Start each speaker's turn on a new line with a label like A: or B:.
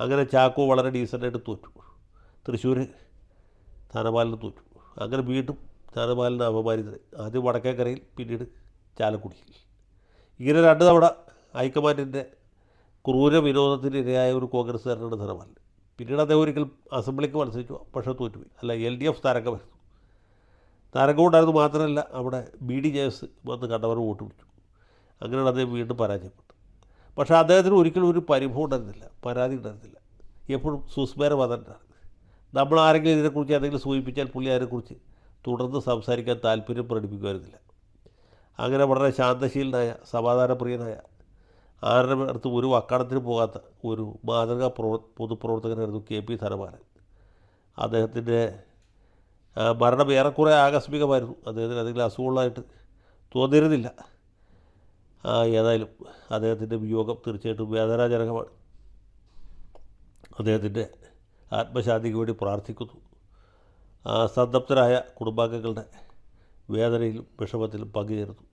A: അങ്ങനെ ചാക്കോ വളരെ ഡീസൻ്റായിട്ട് തോറ്റു. തൃശ്ശൂർ ധനപാലന് തോറ്റു. അങ്ങനെ വീണ്ടും ധനപാലന് അപമാനിതനായി. ആദ്യം വടക്കേക്കരയിൽ, പിന്നീട് ചാലക്കുടിയിൽ. ഇങ്ങനെ 2 തവണ ഹൈക്കമാൻഡിൻ്റെ ക്രൂര വിനോദത്തിന് ഇരയായ ഒരു കോൺഗ്രസ്സുകാരനാണ് ധനപാലൻ. പിന്നീട് അദ്ദേഹം ഒരിക്കൽ അസംബ്ലിക്ക് മത്സരിച്ചു, പക്ഷേ തോറ്റുപോയി. അല്ല, LDF തരംഗമായിരുന്നു. തരംഗം ഉണ്ടായിരുന്നു. മാത്രമല്ല അവിടെ BD JS വന്ന് കണ്ടവർ വോട്ട് പിടിച്ചു. അങ്ങനെയാണ് അദ്ദേഹം വീണ്ടും പരാജയപ്പെട്ടത്. പക്ഷേ അദ്ദേഹത്തിന് ഒരിക്കലും ഒരു പരിഭവം ഉണ്ടായിരുന്നില്ല, പരാതി ഉണ്ടായിരുന്നില്ല. എപ്പോഴും സുസ്മേരവദനാണ്. നമ്മൾ ആരെങ്കിലും ഇതിനെക്കുറിച്ച് എന്തെങ്കിലും സൂചിപ്പിച്ചാൽ പുള്ളി അതിനെക്കുറിച്ച് തുടർന്ന് സംസാരിക്കാൻ താല്പര്യം പ്രകടിപ്പിക്കുമായിരുന്നില്ല. അങ്ങനെ വളരെ ശാന്തശീലനായ, സമാധാനപ്രിയനായ, ആരുടെ അടുത്ത് ഒരു വക്കാണത്തിന് പോകാത്ത ഒരു മാതൃകാ പൊതുപ്രവർത്തകനായിരുന്നു KP ധനപാലൻ. അദ്ദേഹത്തിൻ്റെ മരണം ഏറെക്കുറെ ആകസ്മികമായിരുന്നു. അദ്ദേഹത്തിന് എന്തെങ്കിലും അസുഖമുള്ളതായിട്ട് തോന്നിയിരുന്നില്ല. ഏതായാലും അദ്ദേഹത്തിൻ്റെ വിയോഗം തീർച്ചയായിട്ടും വേദനാജനകമാണ്. അദ്ദേഹത്തിൻ്റെ ആത്മശാന്തിക്ക് വേണ്ടി പ്രാർത്ഥിക്കുന്നു. സന്തപ്തരായ കുടുംബാംഗങ്ങളുടെ വേദനയിലും വിഷമത്തിലും പങ്കുചേരുന്നു.